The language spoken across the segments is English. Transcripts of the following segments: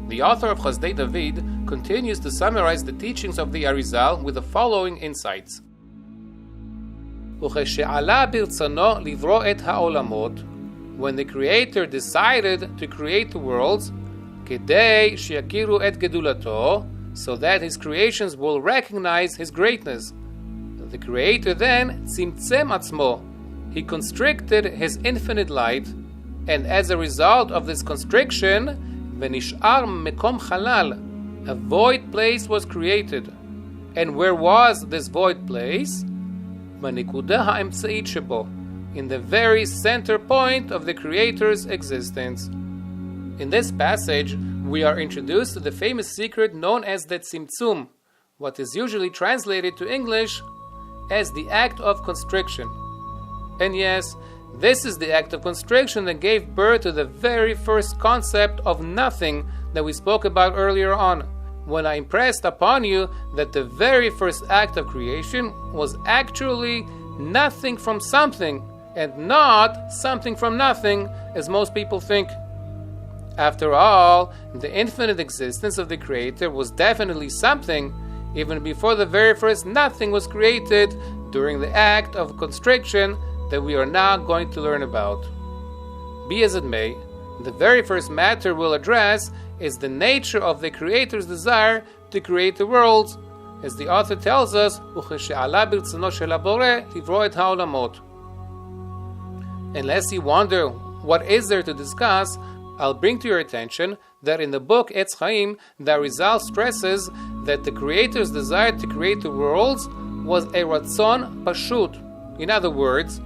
The author of Chazdei David continues to summarize the teachings of the Arizal with the following insights. וכשעלה ברצונו לברוא את העולמות, when the Creator decided to create the worlds, כדי שיכירו את גדולתו, so that his creations will recognize his greatness. The Creator then tzimtzem atzmo, he constricted his infinite light, and as a result of this constriction, ונשאר מקום חלל, a void place was created. And where was this void place? בנקודה האמצעית שבו, in the very center point of the Creator's existence. In this passage, we are introduced to the famous secret known as the Tzimtzum, what is usually translated to English as the act of constriction. And yes, this is the act of constriction that gave birth to the very first concept of nothing that we spoke about earlier on, when I impressed upon you that the very first act of creation was actually nothing from something, and not something from nothing, as most people think. After all, the infinite existence of the Creator was definitely something, even before the very first nothing was created during the act of constriction that we are now going to learn about. Be as it may, the very first matter we'll address is the nature of the Creator's desire to create the worlds, as the author tells us, וכשעלה ברצונו של הבורא לברוא את העולמות. Unless you wonder what is there to discuss, I'll bring to your attention that in the book Etz Chaim, the Arizal stresses that the Creator's desire to create the worlds was a ratzon pashut. In other words,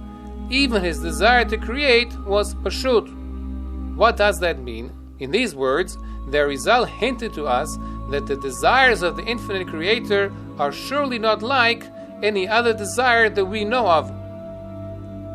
even his desire to create was pashut. What does that mean? In these words, the Arizal hinted to us that the desires of the infinite Creator are surely not like any other desire that we know of.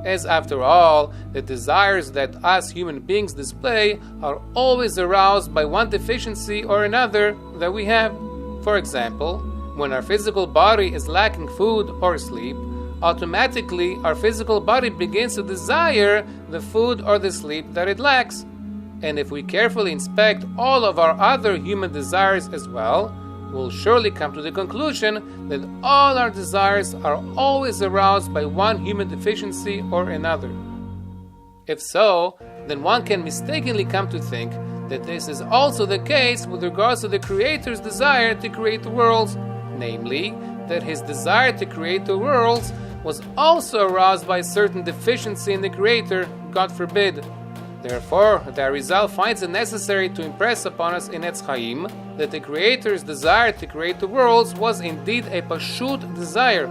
As after all, the desires that us human beings display are always aroused by one deficiency or another that we have. For example, when our physical body is lacking food or sleep, automatically our physical body begins to desire the food or the sleep that it lacks. And if we carefully inspect all of our other human desires as well, we'll surely come to the conclusion that all our desires are always aroused by one human deficiency or another. If so, then one can mistakenly come to think that this is also the case with regards to the Creator's desire to create the worlds, namely, that his desire to create the worlds was also aroused by a certain deficiency in the Creator, God forbid. Therefore, the Arizal finds it necessary to impress upon us in Etz Chaim that the Creator's desire to create the worlds was indeed a pashut desire.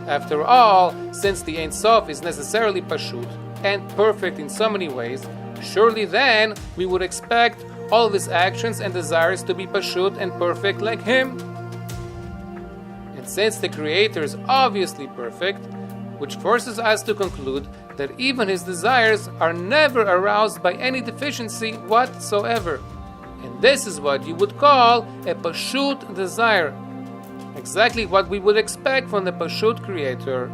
After all, since the Ein Sof is necessarily pashut and perfect in so many ways, surely then we would expect all of his actions and desires to be pashut and perfect like him. And since the Creator is obviously perfect, which forces us to conclude that even his desires are never aroused by any deficiency whatsoever. And this is what you would call a pashut desire. Exactly what we would expect from the pashut Creator.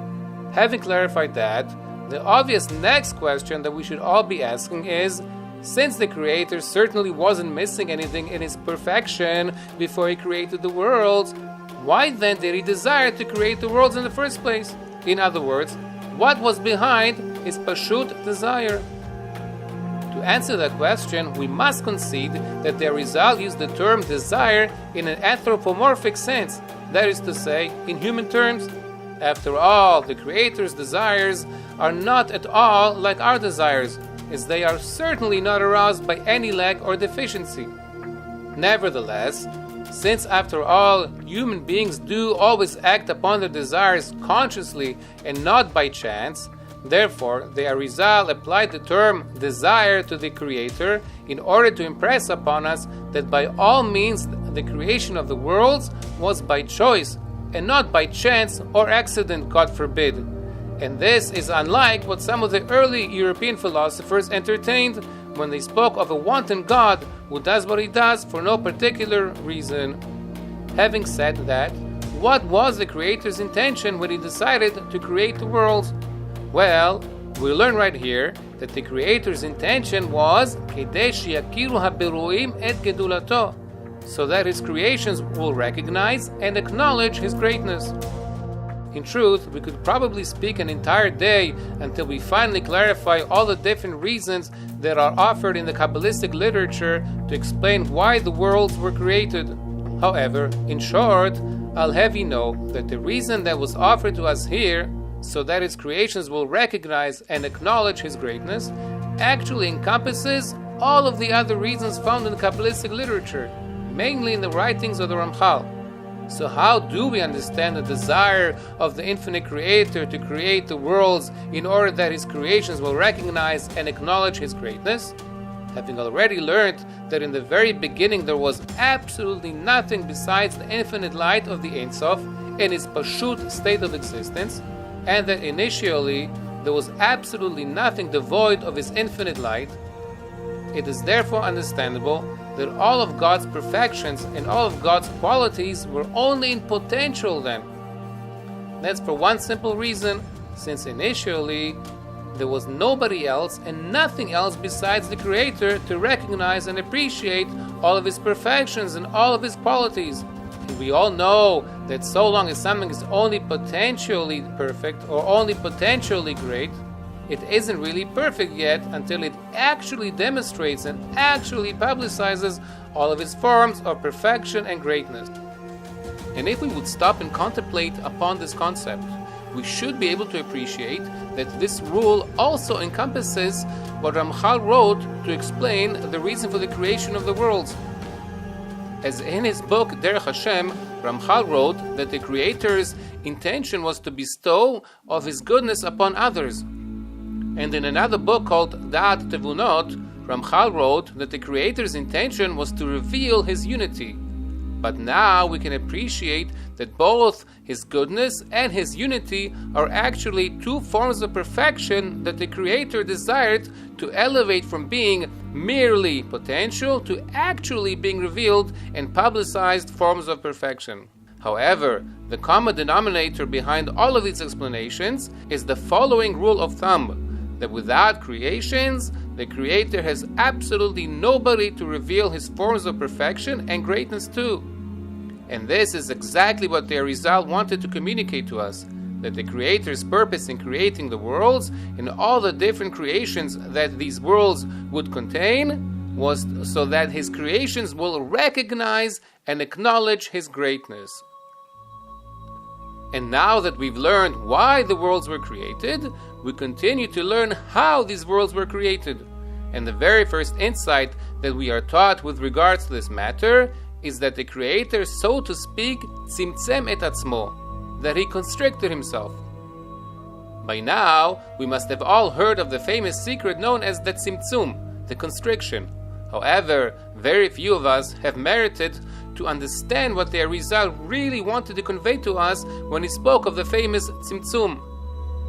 Having clarified that, the obvious next question that we should all be asking is, since the Creator certainly wasn't missing anything in his perfection before he created the worlds, why then did he desire to create the worlds in the first place? In other words, what was behind his pashut desire? To answer that question, we must concede that the Arizal used the term desire in an anthropomorphic sense, that is to say, in human terms. After all, the Creator's desires are not at all like our desires, as they are certainly not aroused by any lack or deficiency. Nevertheless, since after all, human beings do always act upon their desires consciously and not by chance, therefore the Arizal applied the term desire to the Creator in order to impress upon us that by all means the creation of the worlds was by choice and not by chance or accident, God forbid. And this is unlike what some of the early European philosophers entertained when they spoke of a wanton God who does what he does for no particular reason. Having said that, what was the Creator's intention when he decided to create the worlds? Well, We learn right here that the Creator's intention was כדי שיכירו הבירואים את גדולתו, so that his creations will recognize and acknowledge his greatness. In truth, we could probably speak an entire day until we finally clarify all the different reasons that are offered in the Kabbalistic literature to explain why the worlds were created. However, in short, I'll have you know that the reason that was offered to us here, so that his creations will recognize and acknowledge his greatness, actually encompasses all of the other reasons found in the Kabbalistic literature, mainly in the writings of the Ramchal. So how do we understand the desire of the infinite Creator to create the worlds in order that his creations will recognize and acknowledge his greatness? Having already learned that in the very beginning there was absolutely nothing besides the infinite light of the Ein Sof in its pashut state of existence, and that initially there was absolutely nothing devoid of his infinite light, it is therefore understandable that all of God's perfections and all of God's qualities were only in potential then. That's for one simple reason, since initially there was nobody else and nothing else besides the Creator to recognize and appreciate all of his perfections and all of his qualities. And we all know that so long as something is only potentially perfect or only potentially great, it isn't really perfect yet until it actually demonstrates and actually publicizes all of its forms of perfection and greatness. And if we would stop and contemplate upon this concept, we should be able to appreciate that this rule also encompasses what Ramchal wrote to explain the reason for the creation of the worlds. As in his book Derech Hashem, Ramchal wrote that the Creator's intention was to bestow of his goodness upon others. And in another book called Da'at Tevunot, Ramchal wrote that the Creator's intention was to reveal his unity. But now we can appreciate that both his goodness and his unity are actually two forms of perfection that the Creator desired to elevate from being merely potential to actually being revealed and publicized forms of perfection. However, the common denominator behind all of these explanations is the following rule of thumb: that without creations, the Creator has absolutely nobody to reveal his forms of perfection and greatness to. And this is exactly what the Arizal wanted to communicate to us, that the Creator's purpose in creating the worlds and all the different creations that these worlds would contain was so that his creations will recognize and acknowledge his greatness. And now that we've learned why the worlds were created, we continue to learn how these worlds were created. And the very first insight that we are taught with regards to this matter is that the Creator, so to speak, Tzimtzum et atzmo, that he constricted himself. By now, we must have all heard of the famous secret known as the Tzimtzum, the constriction. However, very few of us have merited to understand what the Arizal really wanted to convey to us when he spoke of the famous Tzimtzum.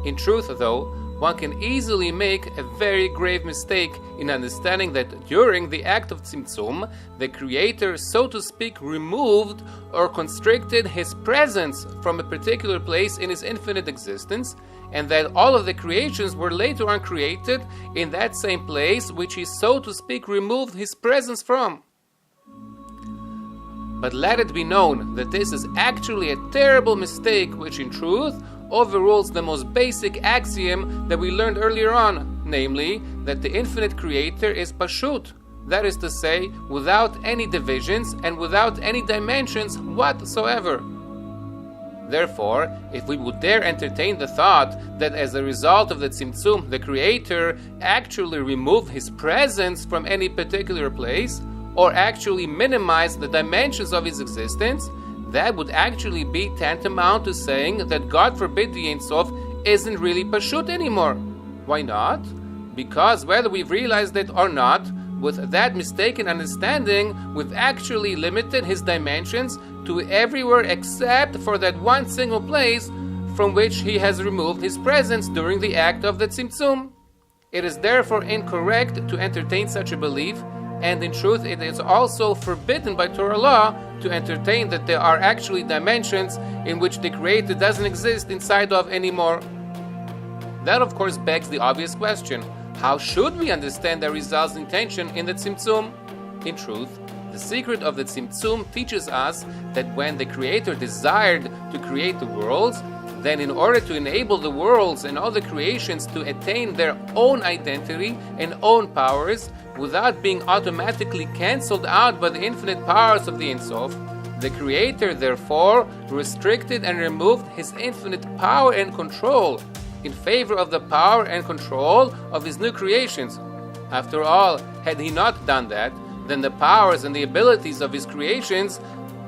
In truth, though, one can easily make a very grave mistake in understanding that during the act of Tzimtzum, the Creator, so to speak, removed or constricted his presence from a particular place in his infinite existence, and that all of the creations were later on created in that same place which he, so to speak, removed his presence from. But let it be known that this is actually a terrible mistake which in truth overrules the most basic axiom that we learned earlier on, namely that the infinite Creator is pashut, that is to say, without any divisions and without any dimensions whatsoever. Therefore, if we would dare entertain the thought that as a result of the Tzimtzum, the Creator actually removed his presence from any particular place, or actually minimize the dimensions of his existence, that would actually be tantamount to saying that God forbid the Ein Sof isn't really pashut anymore. Why not? Because whether we've realized it or not, with that mistaken understanding, we've actually limited his dimensions to everywhere except for that one single place from which he has removed his presence during the act of the Tzimtzum. It is therefore incorrect to entertain such a belief, and in truth it is also forbidden by Torah law to entertain that there are actually dimensions in which the Creator doesn't exist inside of anymore. That of course begs the obvious question: how should we understand the Arizal's intention in the Tzimtzum? In truth, the secret of the Tzimtzum teaches us that when the Creator desired to create the worlds, then in order to enable the worlds and all the creations to attain their own identity and own powers without being automatically cancelled out by the infinite powers of the Ein Sof, the Creator therefore restricted and removed His infinite power and control in favor of the power and control of His new creations. After all, had He not done that, then the powers and the abilities of His creations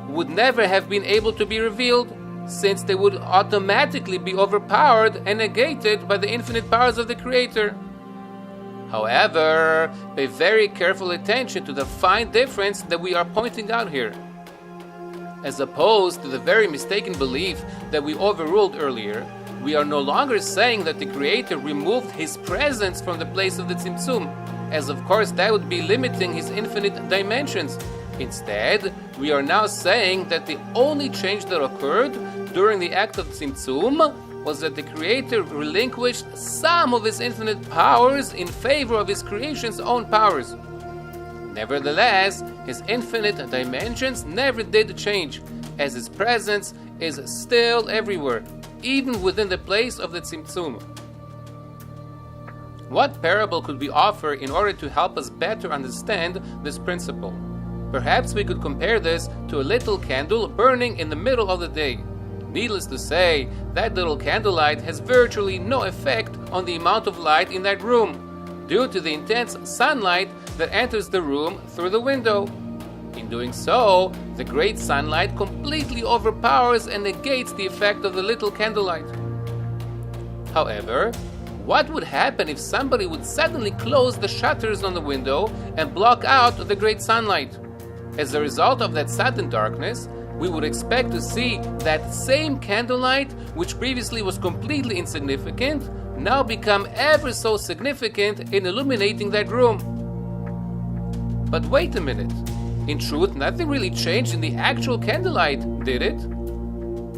would never have been able to be revealed, since they would automatically be overpowered and negated by the infinite powers of the Creator. However, pay very careful attention to the fine difference that we are pointing out here. As opposed to the very mistaken belief that we overruled earlier, we are no longer saying that the Creator removed His presence from the place of the Tzimtzum, as of course that would be limiting His infinite dimensions. Instead, we are now saying that the only change that occurred during the act of Tzimtzum was that the Creator relinquished some of His infinite powers in favor of His creation's own powers. Nevertheless, His infinite dimensions never did change, as His presence is still everywhere, even within the place of the Tzimtzum. What parable could we offer in order to help us better understand this principle? Perhaps we could compare this to a little candle burning in the middle of the day. Needless to say, that little candlelight has virtually no effect on the amount of light in that room, due to the intense sunlight that enters the room through the window. In doing so, the great sunlight completely overpowers and negates the effect of the little candlelight. However, what would happen if somebody would suddenly close the shutters on the window and block out the great sunlight? As a result of that sudden darkness, we would expect to see that same candlelight, which previously was completely insignificant, now become ever so significant in illuminating that room. But wait a minute. In truth, nothing really changed in the actual candlelight, did it?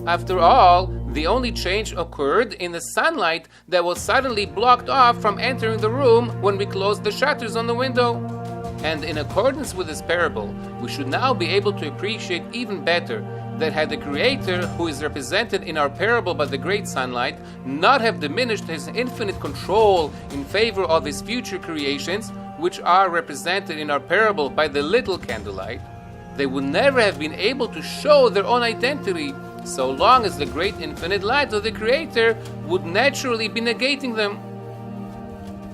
After all, the only change occurred in the sunlight that was suddenly blocked off from entering the room when we closed the shutters on the window. And in accordance with this parable, we should now be able to appreciate even better that had the Creator, who is represented in our parable by the great sunlight, not have diminished His infinite control in favor of His future creations, which are represented in our parable by the little candlelight, they would never have been able to show their own identity, so long as the great infinite light of the Creator would naturally be negating them.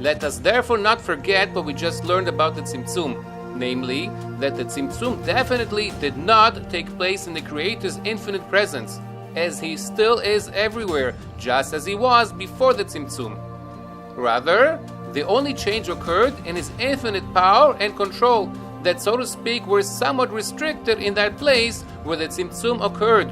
Let us therefore not forget what we just learned about the Tzimtzum, namely, that the Tzimtzum definitely did not take place in the Creator's infinite presence, as He still is everywhere, just as He was before the Tzimtzum. Rather, the only change occurred in His infinite power and control, that, so to speak, were somewhat restricted in that place where the Tzimtzum occurred.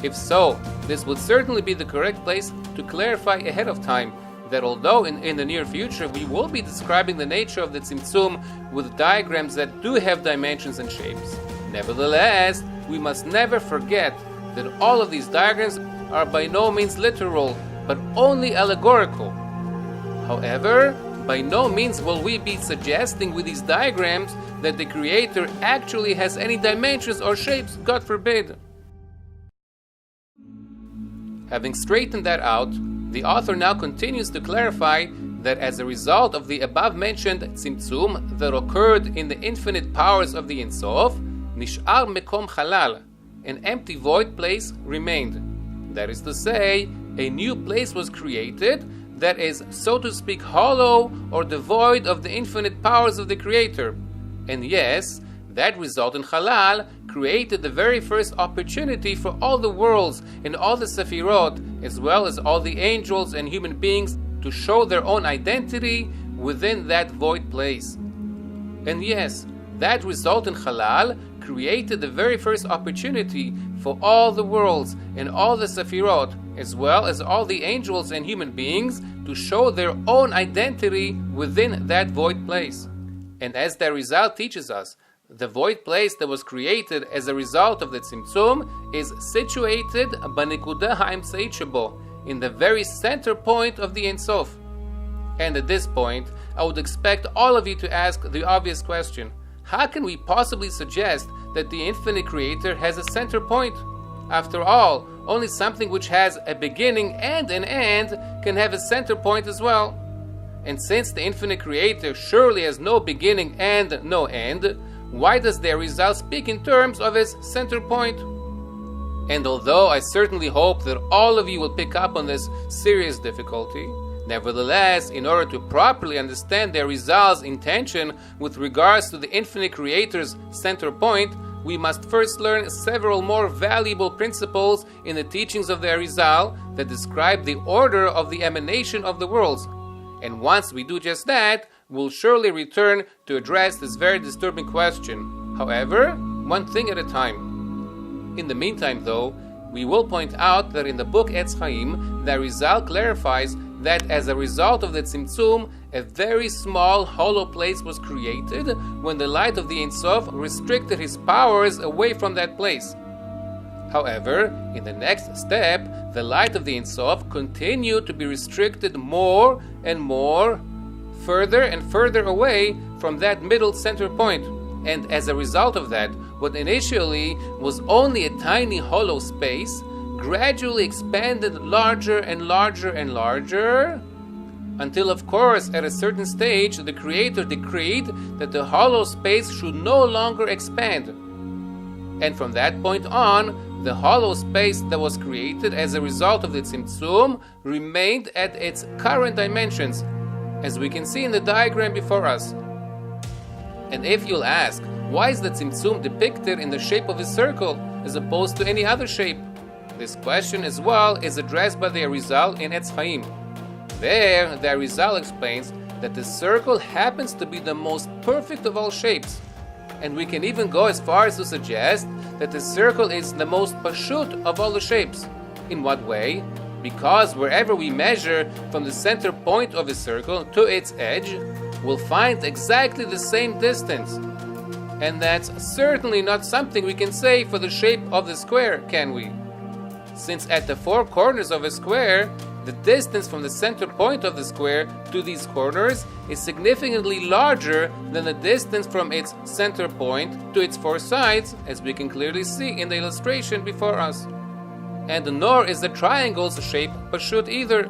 If so, this would certainly be the correct place to clarify ahead of time that although in the near future we will be describing the nature of the Tzimtzum with diagrams that do have dimensions and shapes, nevertheless, we must never forget that all of these diagrams are by no means literal, but only allegorical. However, by no means will we be suggesting with these diagrams that the Creator actually has any dimensions or shapes, God forbid. Having straightened that out, the author now continues to clarify that as a result of the above-mentioned Tzimtzum that occurred in the infinite powers of the Ein Sof, Nish'ar Mekom Challal, an empty void place remained. That is to say, a new place was created that is, so to speak, hollow or devoid of the infinite powers of the Creator. And yes, that result in Challal created the very first opportunity for all the worlds and all the Sephirot, as well as all the angels and human beings, to show their own identity within that void place. And yes, that result in Challal created the very first opportunity for all the worlds and all the Sephirot, as well as all the angels and human beings, to show their own identity within that void place. And as the result teaches us, the void place that was created as a result of the Tzimtzum is situated b'nekuda ha'emtzait shebo, in the very center point of the Ein Sof. And at this point, I would expect all of you to ask the obvious question: how can we possibly suggest that the infinite creator has a center point? After all, only something which has a beginning and an end can have a center point as well. And since the infinite creator surely has no beginning and no end, why does the Arizal speak in terms of his center point? And although I certainly hope that all of you will pick up on this serious difficulty, nevertheless, in order to properly understand the Arizal's intention with regards to the infinite creator's center point, we must first learn several more valuable principles in the teachings of the Arizal that describe the order of the emanation of the worlds. And once we do just that, we'll surely return to address this very disturbing question. However, one thing at a time. In the meantime, though, we will point out that in the book Etz Chaim, the Arizal clarifies that as a result of the Tzimtzum, a very small hollow place was created when the light of the Ein Sof restricted his powers away from that place. However, in the next step, the light of the Ein Sof continued to be restricted more and more, further and further away from that middle center point. And as a result of that, what initially was only a tiny hollow space gradually expanded larger and larger and larger, until, of course, at a certain stage, the Creator decreed that the hollow space should no longer expand. And from that point on, the hollow space that was created as a result of the Tzimtzum remained at its current dimensions, as we can see in the diagram before us. And if you'll ask, why is the Tzimtzum depicted in the shape of a circle as opposed to any other shape? This question as well is addressed by the Arizal in Etz Chaim. There, the Arizal explains that the circle happens to be the most perfect of all shapes, and we can even go as far as to suggest that the circle is the most pashut of all the shapes. In what way? Because wherever we measure from the center point of a circle to its edge, we'll find exactly the same distance. And that's certainly not something we can say for the shape of the square, can we? Since at the four corners of a square, the distance from the center point of the square to these corners is significantly larger than the distance from its center point to its four sides, as we can clearly see in the illustration before us. And nor is the triangle's shape pashut either,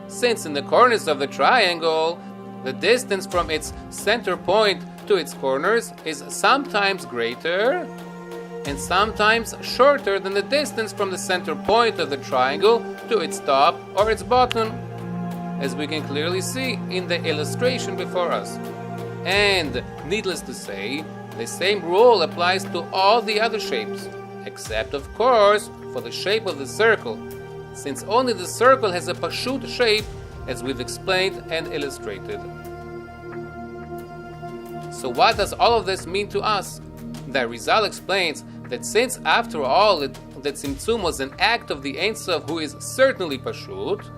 since in the corners of the triangle, the distance from its center point to its corners is sometimes greater and sometimes shorter than the distance from the center point of the triangle to its top or its bottom, as we can clearly see in the illustration before us. And needless to say, the same rule applies to all the other shapes, except of course for the shape of the circle, since only the circle has a pashut shape, as we've explained and illustrated. So what does all of this mean to us? The Arizal explains that since after all the Tzimtzum was an act of the Ein Sof, who is certainly pashut,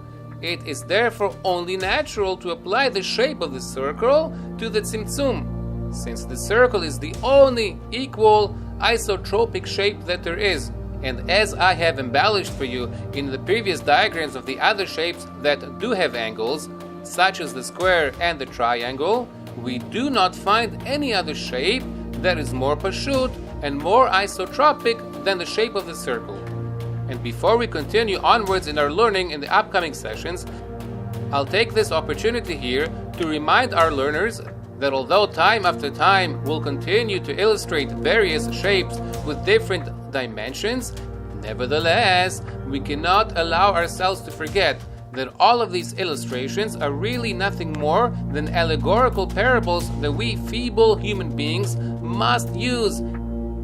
it is therefore only natural to apply the shape of the circle to the Tzimtzum, since the circle is the only equal isotropic shape that there is. And as I have embellished for you in the previous diagrams of the other shapes that do have angles, such as the square and the triangle, we do not find any other shape that is more pashut and more isotropic than the shape of the circle. And before we continue onwards in our learning in the upcoming sessions, I'll take this opportunity here to remind our learners that although time after time we'll continue to illustrate various shapes with different dimensions, nevertheless, we cannot allow ourselves to forget that all of these illustrations are really nothing more than allegorical parables that we feeble human beings must use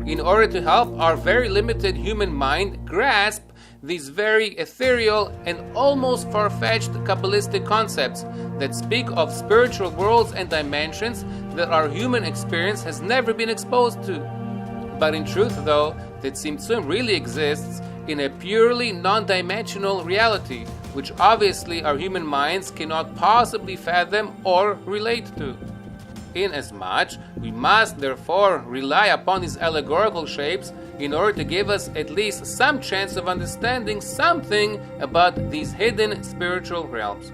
in order to help our very limited human mind grasp these very ethereal and almost far-fetched Kabbalistic concepts that speak of spiritual worlds and dimensions that our human experience has never been exposed to. But in truth, though, the Tzimtzum really exists in a purely non-dimensional reality, which obviously our human minds cannot possibly fathom or relate to. inasmuch we must therefore rely upon these allegorical shapes in order to give us at least some chance of understanding something about these hidden spiritual realms.